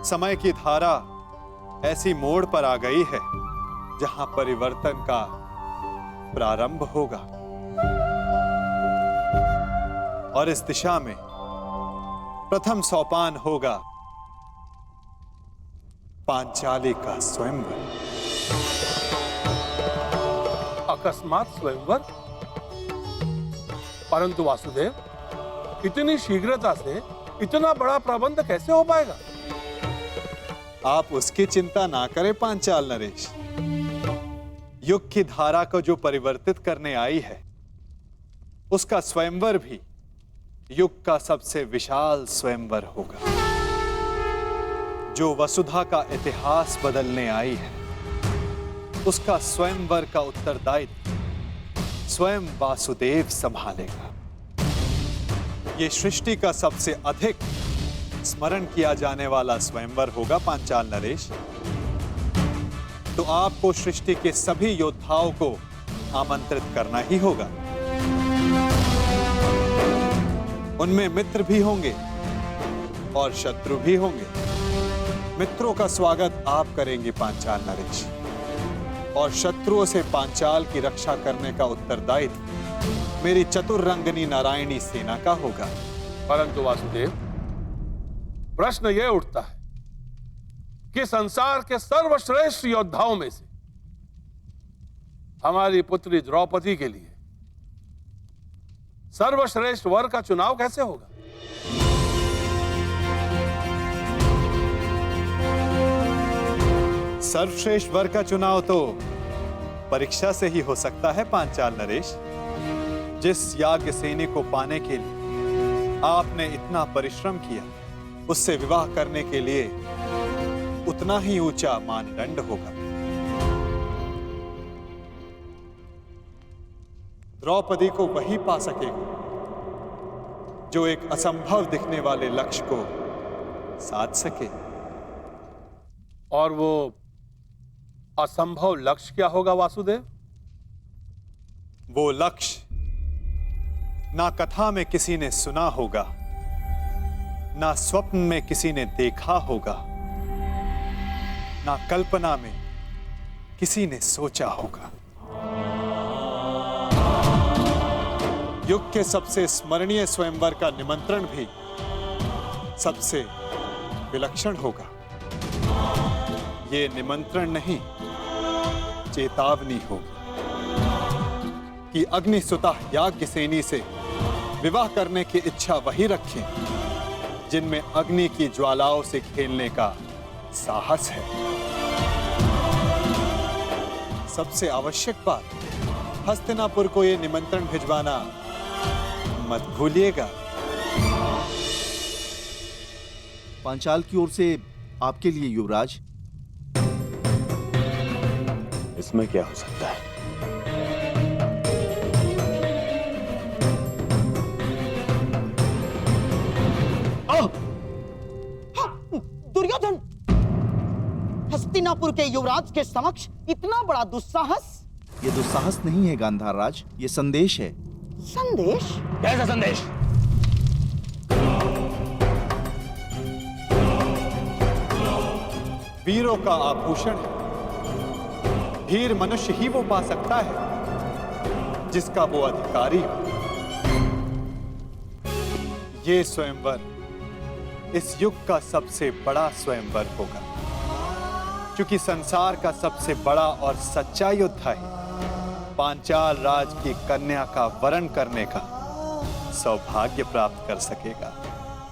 समय की धारा ऐसी मोड़ पर आ गई है जहां परिवर्तन का प्रारंभ होगा और इस दिशा में प्रथम सोपान होगा पांचाली का स्वयंवर। अकस्मात स्वयंवर? परंतु वासुदेव, इतनी शीघ्रता से इतना बड़ा प्रबंध कैसे हो पाएगा? आप उसकी चिंता ना करें पांचाल नरेश। युग की धारा को जो परिवर्तित करने आई है, उसका स्वयंवर भी युग का सबसे विशाल स्वयंवर होगा। जो वसुधा का इतिहास बदलने आई है, उसका स्वयंवर का उत्तरदायित्व स्वयं वासुदेव संभालेगा। ये सृष्टि का सबसे अधिक स्मरण किया जाने वाला स्वयंवर होगा पांचाल नरेश। तो आपको सृष्टि के सभी योद्धाओं को आमंत्रित करना ही होगा। उनमें मित्र भी होंगे और शत्रु भी होंगे। मित्रों का स्वागत आप करेंगे पांचाल नरेश, और शत्रुओं से पांचाल की रक्षा करने का उत्तरदायित्व मेरी चतुर्रंगनी नारायणी सेना का होगा। परंतु वासुदेव, प्रश्न यह उठता है कि संसार के सर्वश्रेष्ठ योद्धाओं में से हमारी पुत्री द्रौपदी के लिए सर्वश्रेष्ठ वर का चुनाव कैसे होगा? सर्वश्रेष्ठ वर का चुनाव तो परीक्षा से ही हो सकता है पांचाल नरेश। जिस याज्ञसेनी को पाने के लिए आपने इतना परिश्रम किया, उससे विवाह करने के लिए उतना ही ऊंचा मानदंड होगा। द्रौपदी को वही पा सकेगा जो एक असंभव दिखने वाले लक्ष्य को साध सके। और वो असंभव लक्ष्य क्या होगा वासुदेव? वो लक्ष्य ना कथा में किसी ने सुना होगा, ना स्वप्न में किसी ने देखा होगा, ना कल्पना में किसी ने सोचा होगा। युग के सबसे स्मरणीय स्वयंवर का निमंत्रण भी सबसे विलक्षण होगा। ये निमंत्रण नहीं, चेतावनी होगी कि अग्निसुता याज्ञसेनी से विवाह करने की इच्छा वही रखें जिनमें अग्नि की ज्वालाओं से खेलने का साहस है। सबसे आवश्यक बात, हस्तिनापुर को यह निमंत्रण भिजवाना मत भूलिएगा। पांचाल की ओर से आपके लिए युवराज। इसमें क्या हो सकता है? दुर्योधन, हस्तिनापुर के युवराज के समक्ष इतना बड़ा दुस्साहस? ये दुस्साहस नहीं है गांधार राज, ये संदेश है। संदेश? कैसा संदेश? वीरों का आभूषण है। वीर मनुष्य ही वो पा सकता है जिसका वो अधिकारी हो। ये स्वयंवर इस युग का सबसे बड़ा स्वयंवर होगा, क्योंकि संसार का सबसे बड़ा और सच्चा योद्धा ही पांचाल राज की कन्या का वरण करने का सौभाग्य प्राप्त कर सकेगा।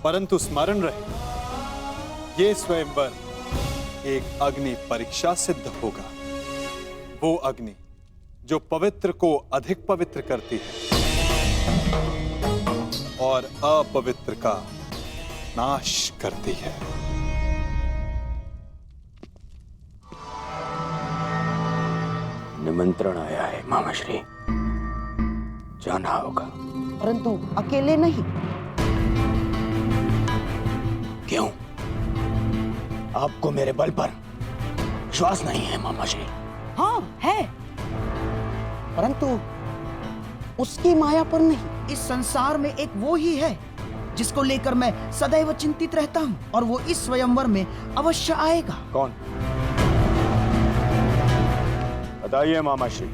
परंतु स्मरण रहे, ये स्वयंवर एक अग्नि परीक्षा सिद्ध होगा। वो अग्नि जो पवित्र को अधिक पवित्र करती है और अपवित्र का नाश करती है। निमंत्रण आया है मामाश्री, जाना होगा। परंतु अकेले नहीं। क्यों? आपको मेरे बल पर विश्वास नहीं है मामाश्री? हाँ है, परंतु उसकी माया पर नहीं। इस संसार में एक वो ही है जिसको लेकर मैं सदैव चिंतित रहता हूँ, और वो इस स्वयंवर में अवश्य आएगा। कौन? बताइए मामा श्री।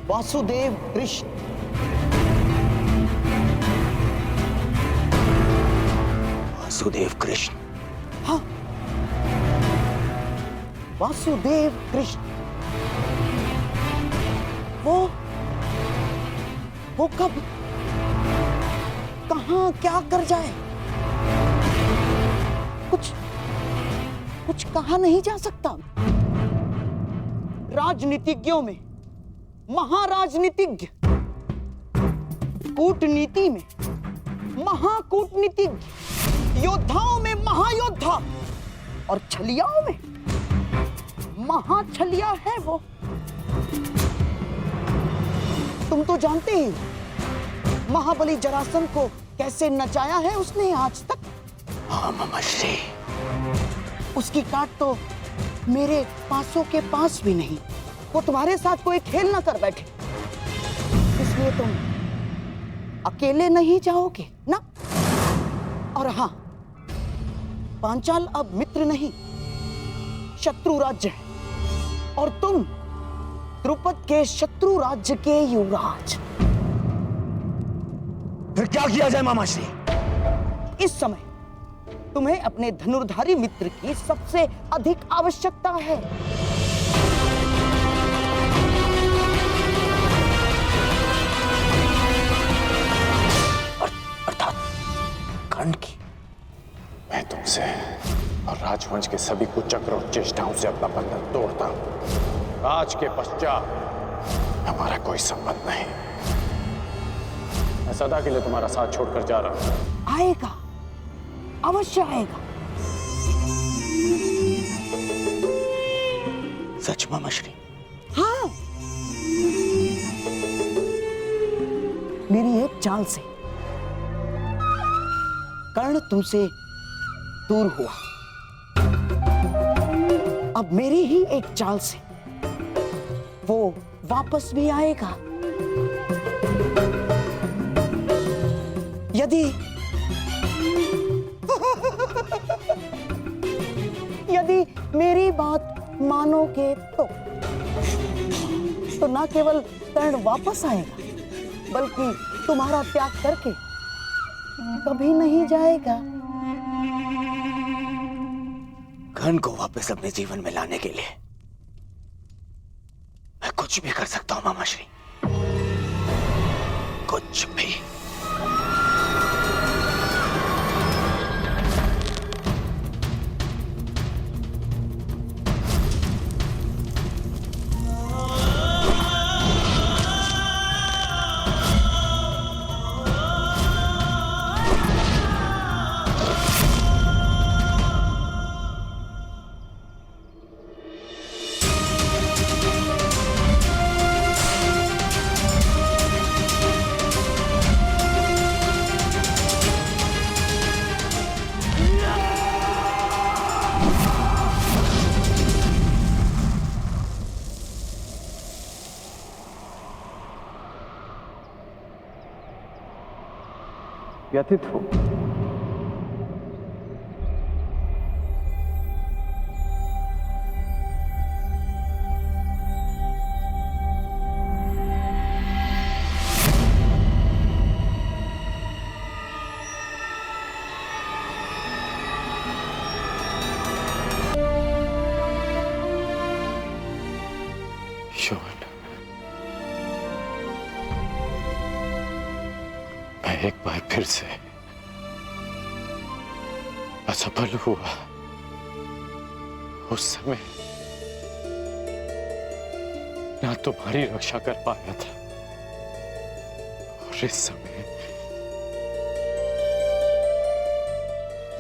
वासुदेव कृष्ण। वासुदेव कृष्ण। हाँ, वासुदेव कृष्ण। वो कब, कहाँ, क्या कर जाए, कुछ कहा नहीं जा सकता। राजनीतिज्ञों में महाराजनीतिज्ञ, कूटनीति में महाकूटनीतिज्ञ, योद्धाओं में महायोद्धा और छलियाओं में महाछलिया है वो। तुम तो जानते ही महाबली जरासंध को कैसे नचाया है उसने आज तक। हाँ मामा श्री। उसकी काट तो मेरे पासों के पास भी नहीं। वो तुम्हारे साथ कोई खेल ना कर बैठे, इसलिए तुम अकेले नहीं जाओगे ना। और हाँ, पांचाल अब मित्र नहीं, शत्रु राज्य है, और तुम द्रुपद के शत्रु राज्य के युवराज। फिर क्या किया जाए मामा श्री? इस समय तुम्हें अपने धनुर्धारी मित्र की सबसे अधिक आवश्यकता है। अर्थात कर्ण की। मैं तुमसे और राजवंश के सभी कुचक्र और चेष्टाओं से अपना बंधन तोड़ता हूं। आज के पश्चात हमारा कोई संबंध नहीं। मैं सदा के लिए तुम्हारा साथ छोड़कर जा रहा हूं। आएगा, अवश्य आएगा। सच मामा श्री? हाँ, मेरी एक चाल से कर्ण तुमसे दूर हुआ। अब मेरी ही एक चाल से वो वापस भी आएगा। यदि मेरी बात मानोगे तो ना केवल कर्ण वापस आएगा, बल्कि तुम्हारा त्याग करके कभी नहीं जाएगा। कर्ण को वापस अपने जीवन में लाने के लिए मैं कुछ भी कर सकता हूं मामा श्री, कुछ भी। व्यथित हो। मैं एक बार फिर से असफल हुआ। उस समय ना तुम्हारी रक्षा कर पाया था, और इस समय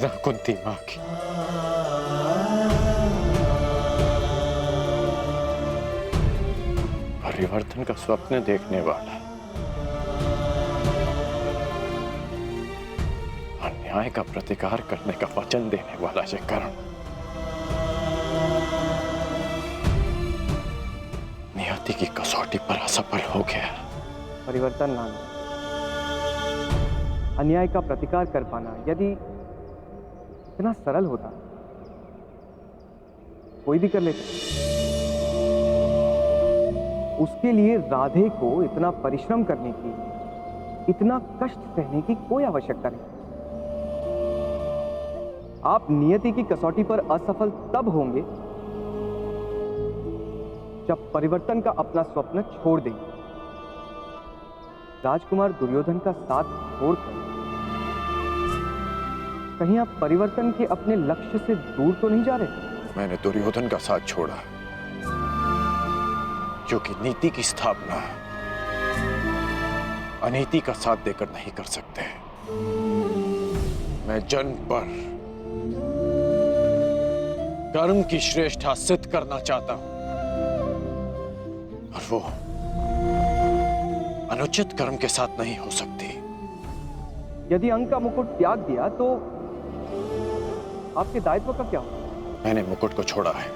ना कुंती मां की। परिवर्तन का स्वप्न देखने वाला, अन्याय का प्रतिकार करने का वचन देने वाला ये कर्ण नियति की कसौटी पर असफल हो गया। परिवर्तन लाना अन्याय का प्रतिकार कर पाना यदि इतना सरल होता, कोई भी कर लेता। उसके लिए राधे को इतना परिश्रम करने की, इतना कष्ट सहने की कोई आवश्यकता नहीं। आप नियति की कसौटी पर असफल तब होंगे जब परिवर्तन का अपना स्वप्न छोड़ देंगे। राजकुमार दुर्योधन का साथ छोड़कर कहीं आप परिवर्तन के अपने लक्ष्य से दूर तो नहीं जा रहे? मैंने दुर्योधन का साथ छोड़ा क्योंकि नीति की स्थापना अनीति का साथ देकर नहीं कर सकते। मैं जन्म पर कर्म की श्रेष्ठता सिद्ध करना चाहता हूं और वो अनुचित कर्म के साथ नहीं हो सकती। यदि अंक का मुकुट त्याग दिया तो आपके दायित्व का क्या होगा? मैंने मुकुट को छोड़ा है,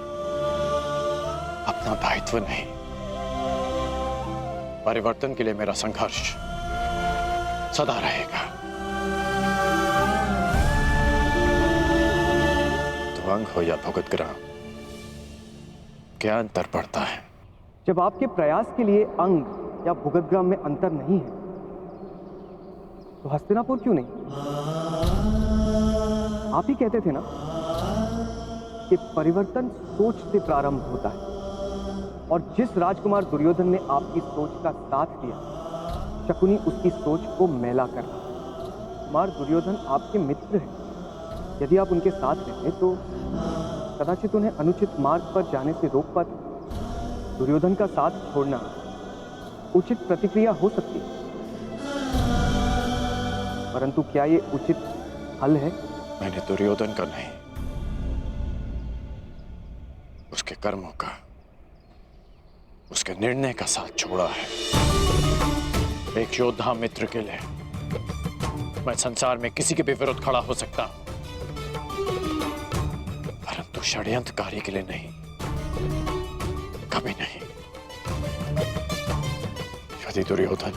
अपना दायित्व नहीं। परिवर्तन के लिए मेरा संघर्ष सदा रहेगा। तो अंग हो या भुगतग्राम, क्या अंतर पड़ता है? जब आपके प्रयास के लिए अंग या भुगतग्राम में अंतर नहीं है तो हस्तिनापुर क्यों नहीं? आप ही कहते थे ना कि परिवर्तन सोच से प्रारंभ होता है, और जिस राजकुमार दुर्योधन ने आपकी सोच का साथ दिया, शकुनी उसकी सोच को मैला कर रहा है। कुमार दुर्योधन आपके मित्र हैं। यदि आप उनके साथ रहते तो कदाचित उन्हें अनुचित मार्ग पर जाने से रोक पाते। दुर्योधन का साथ छोड़ना उचित प्रतिक्रिया हो सकती है, परंतु क्या ये उचित हल है? मैंने दुर्योधन का नहीं, उसके कर्मों का, उसके निर्णय का साथ छोड़ा है। एक योद्धा मित्र के लिए मैं संसार में किसी के भी विरुद्ध खड़ा हो सकता हूं, परंतु षड्यंत्रकारी के लिए नहीं, कभी नहीं। यदि दुर्योधन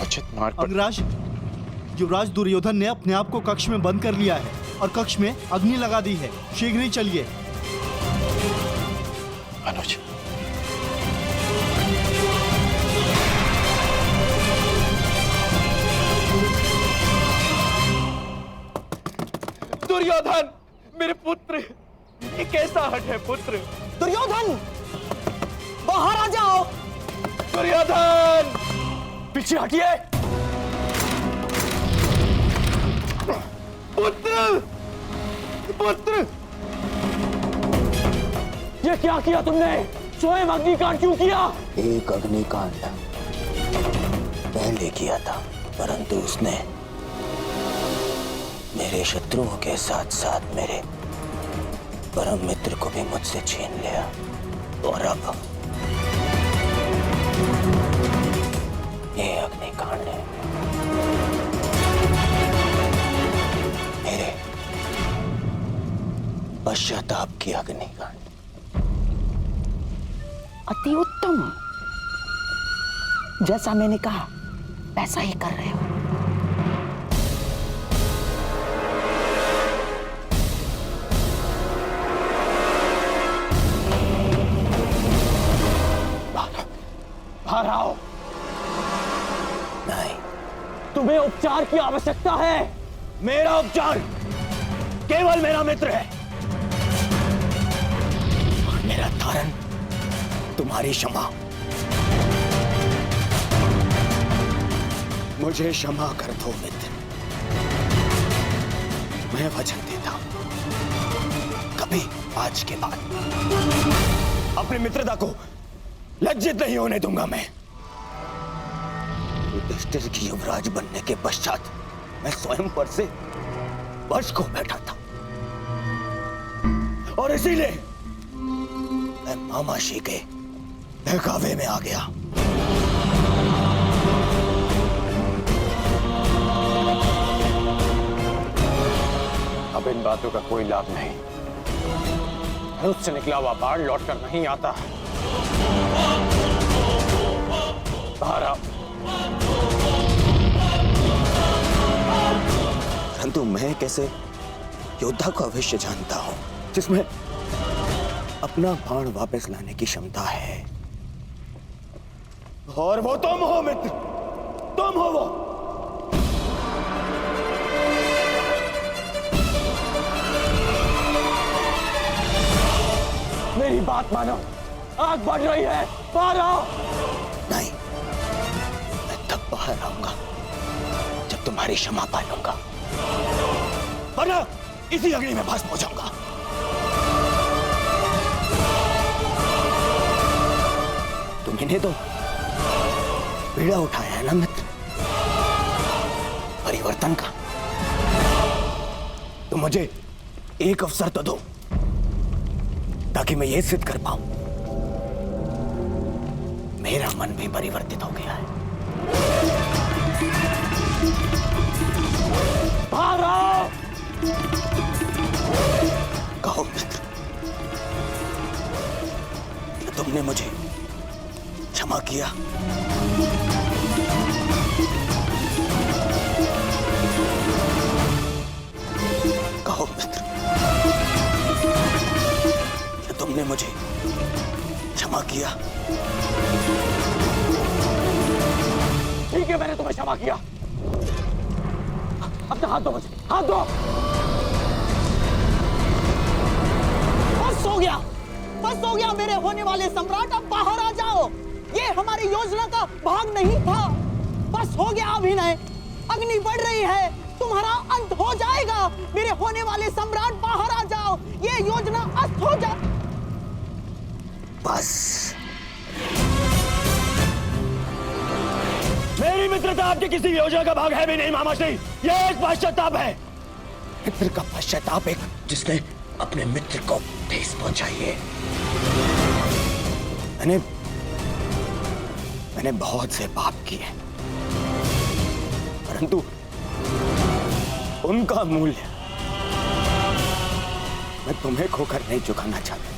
उचित मार्ग पर... अंगराज, युवराज दुर्योधन ने अपने आप को कक्ष में बंद कर लिया है और कक्ष में अग्नि लगा दी है। शीघ्र ही चलिए। अनुज, दुर्योधन, मेरे पुत्र, ये कैसा हट है पुत्र? दुर्योधन, बाहर आ जाओ। दुर्योधन, पीछे हटिए। पुत्र, पुत्र, ये क्या किया तुमने? स्वयं अग्निकांड क्यों किया? एक अग्निकांड पहले किया था, परंतु उसने मेरे शत्रुओं के साथ साथ मेरे परम मित्र को भी मुझसे छीन लिया, और अब ये अग्निकांड है मेरे पश्चाताप की अग्निकांड। अति उत्तम, जैसा मैंने कहा वैसा ही कर रहे हो। बाहर आओ। नहीं, तुम्हें उपचार की आवश्यकता है। मेरा उपचार केवल मेरा मित्र है, और मेरा तारण तुम्हारी क्षमा। मुझे क्षमा कर दो मित्र, मैं वचन देता हूं, कभी आज के बाद अपनी मित्रता को लज्जित नहीं होने दूंगा। मैं युधिष्ठिर की युवराज बनने के पश्चात मैं स्वयं पर से वश को बैठा था, और इसीलिए मैं मामाशी के बहकावे में आ गया। अब इन बातों का कोई लाभ नहीं। धनुष से निकला हुआ बाण लौटकर नहीं आता। बाहर आओ। परंतु मैं कैसे योद्धा को अवश्य जानता हूं जिसमें अपना बाण वापस लाने की क्षमता है, और वो तुम हो मित्र, तुम हो वो। मेरी बात मानो, आग बढ़ रही है, बाहर आओ। नहीं, मैं तब बाहर आऊंगा जब तुम्हारी क्षमा पालूंगा, वरना इसी अग्नि में भस्म हो जाऊंगा। तुमने तो पीड़ा उठाया है ना मित्र, परिवर्तन का। तो मुझे एक अवसर तो दो ताकि मैं यह सिद्ध कर पाऊं मेरा मन भी परिवर्तित हो गया है। बाहर आओ। कहो मित्र, क्या तुमने मुझे क्षमा किया? कहो मित्र, क्या तुमने मुझे क्षमा किया? ठीक है, मैंने तुम्हें क्षमा किया। अपना हाथ दो मुझे, हाथ दो। बस हो गया मेरे होने वाले सम्राट, अब बाहर आ जाओ। ये हमारी योजना का भाग नहीं था। बस हो गया अभिनय, अग्नि बढ़ रही है, तुम्हारा अंत हो जाएगा। मेरे होने वाले सम्राट बाहर आ जाओ, ये योजना अस्त हो जा। बस मेरी मित्रता आपकी किसी योजना का भाग है भी नहीं मामाश्री, ये एक पश्चाताप है। मित्र का पश्चाताप एक जिसने अपने मित्र को ठेस पहुंचाई है। मैंने बहुत से पाप किए, परंतु उनका मूल्य मैं तुम्हें खोकर नहीं चुकाना चाहता।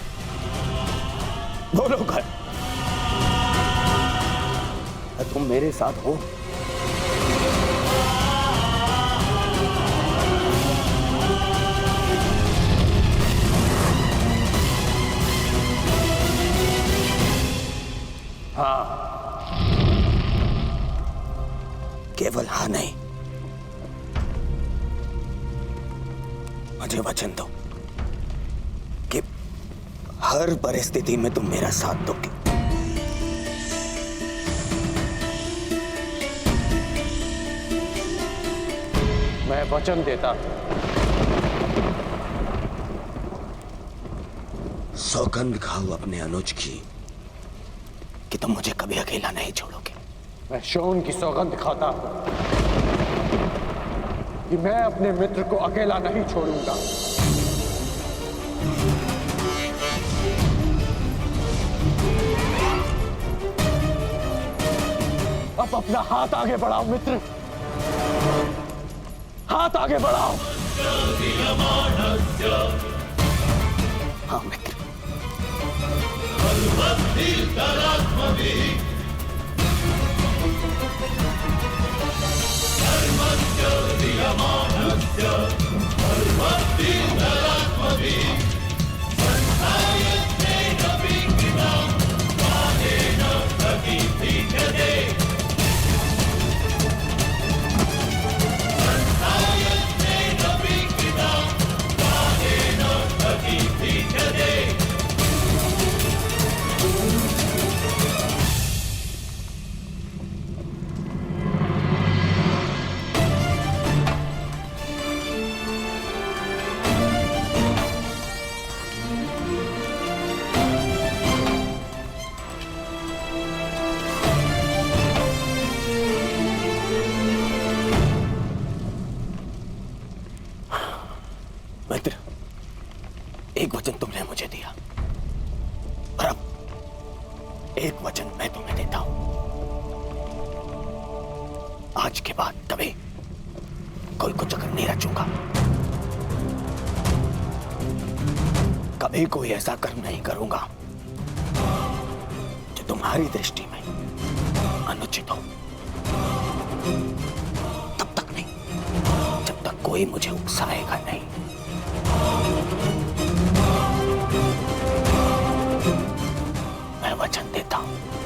बोलो कर, तुम मेरे साथ हो? केवल हाँ नहीं, मुझे वचन दो कि हर परिस्थिति में तुम मेरा साथ दोगे। मैं वचन देता सौगंध खाओ अपने अनुज की कि तुम मुझे कभी अकेला नहीं छोड़ोगे। मैं शोन की सौगंध खाता हूं कि मैं अपने मित्र को अकेला नहीं छोड़ूंगा। अब अपना हाथ आगे बढ़ाओ मित्र, हाथ आगे बढ़ाओ। हाँ मित्र, मित्र, एक वचन तुमने मुझे दिया और अब एक वचन मैं तुम्हें देता हूं। आज के बाद कभी कोई को चक्कर नहीं रचूंगा, कभी कोई ऐसा कर्म नहीं करूंगा जो तुम्हारी दृष्टि में अनुचित हो। तब तक नहीं जब तक कोई मुझे उकसाएगा नहीं। मैं वचन देता हूं